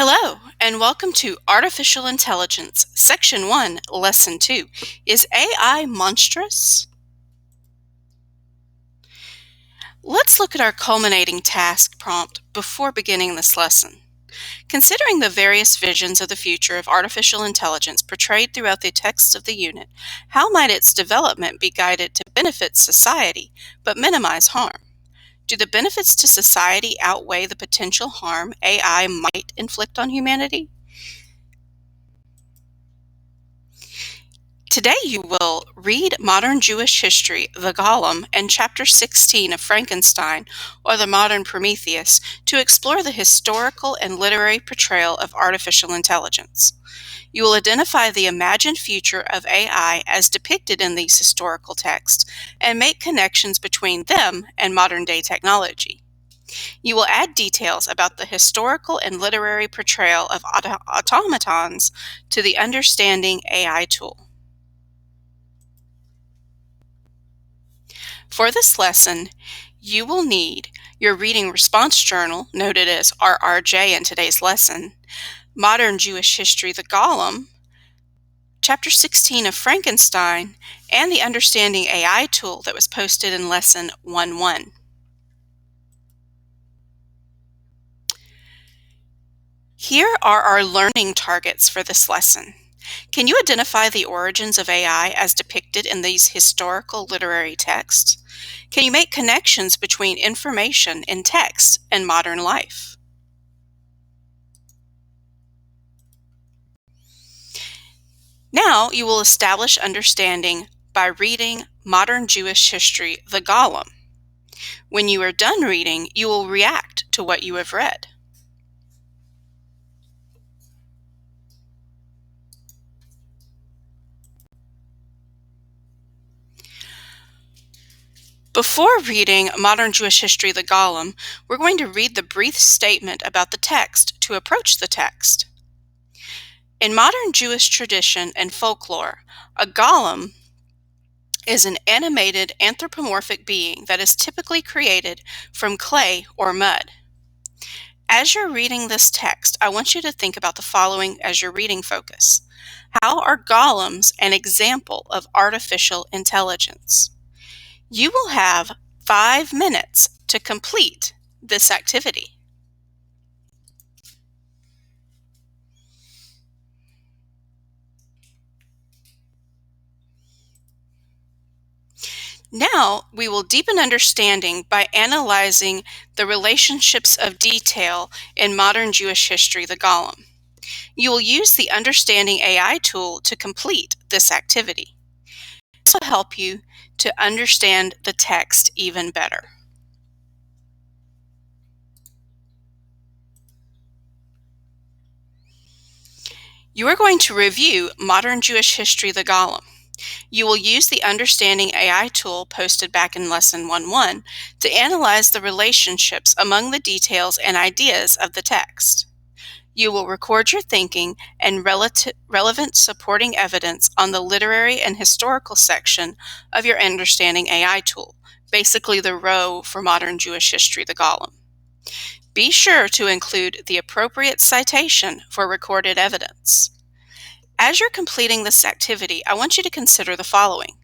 Hello, and welcome to Artificial Intelligence, Section 1, Lesson 2. Is AI monstrous? Let's look at our culminating task prompt before beginning this lesson. Considering the various visions of the future of artificial intelligence portrayed throughout the text of the unit, how might its development be guided to benefit society but minimize harm? Do the benefits to society outweigh the potential harm AI might inflict on humanity? Today you will read Modern Jewish History, the Golem, and Chapter 16 of Frankenstein, or the Modern Prometheus, to explore the historical and literary portrayal of artificial intelligence. You will identify the imagined future of AI as depicted in these historical texts and make connections between them and modern-day technology. You will add details about the historical and literary portrayal of automatons to the Understanding AI tool. For this lesson, you will need your reading response journal, noted as RRJ in today's lesson, Modern Jewish History, the Golem, Chapter 16 of Frankenstein, and the Understanding AI tool that was posted in Lesson 1.1. Here are our learning targets for this lesson. Can you identify the origins of AI as depicted in these historical literary texts? Can you make connections between information in text and modern life? Now you will establish understanding by reading Modern Jewish History, the Golem. When you are done reading, you will react to what you have read. Before reading Modern Jewish History, the Golem, we're going to read the brief statement about the text to approach the text. In modern Jewish tradition and folklore, a golem is an animated anthropomorphic being that is typically created from clay or mud. As you're reading this text, I want you to think about the following as your reading focus. How are golems an example of artificial intelligence? You will have 5 minutes to complete this activity. Now, we will deepen understanding by analyzing the relationships of detail in modern Jewish history, the Golem. You will use the Understanding AI tool to complete this activity. This will help you to understand the text even better. You are going to review Modern Jewish History, the Golem. You will use the Understanding AI tool posted back in Lesson 1.1 to analyze the relationships among the details and ideas of the text. You will record your thinking and relevant supporting evidence on the literary and historical section of your Understanding AI tool, basically the row for Modern Jewish History, the Golem. Be sure to include the appropriate citation for recorded evidence. As you're completing this activity, I want you to consider the following.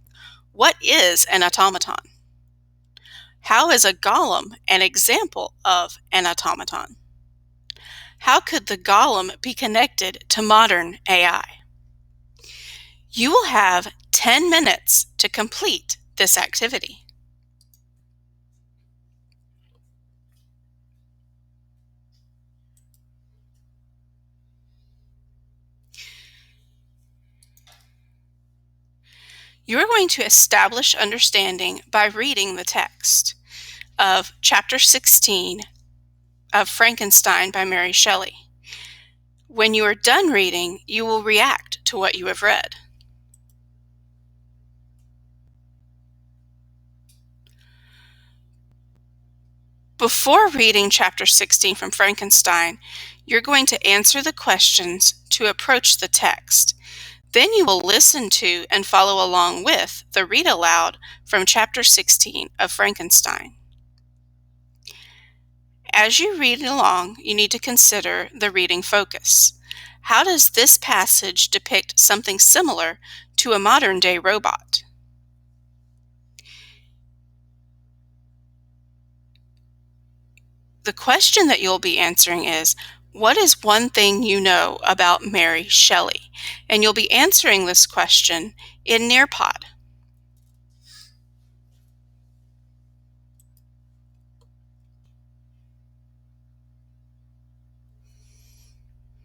What is an automaton? How is a golem an example of an automaton? How could the golem be connected to modern AI? You will have 10 minutes to complete this activity. You are going to establish understanding by reading the text of Chapter 16 of Frankenstein by Mary Shelley. When you are done reading, you will react to what you have read. Before reading Chapter 16 from Frankenstein, you're going to answer the questions to approach the text. Then you will listen to and follow along with the read aloud from Chapter 16 of Frankenstein. As you read along, you need to consider the reading focus. How does this passage depict something similar to a modern-day robot? The question that you'll be answering is, what is one thing you know about Mary Shelley? And you'll be answering this question in Nearpod.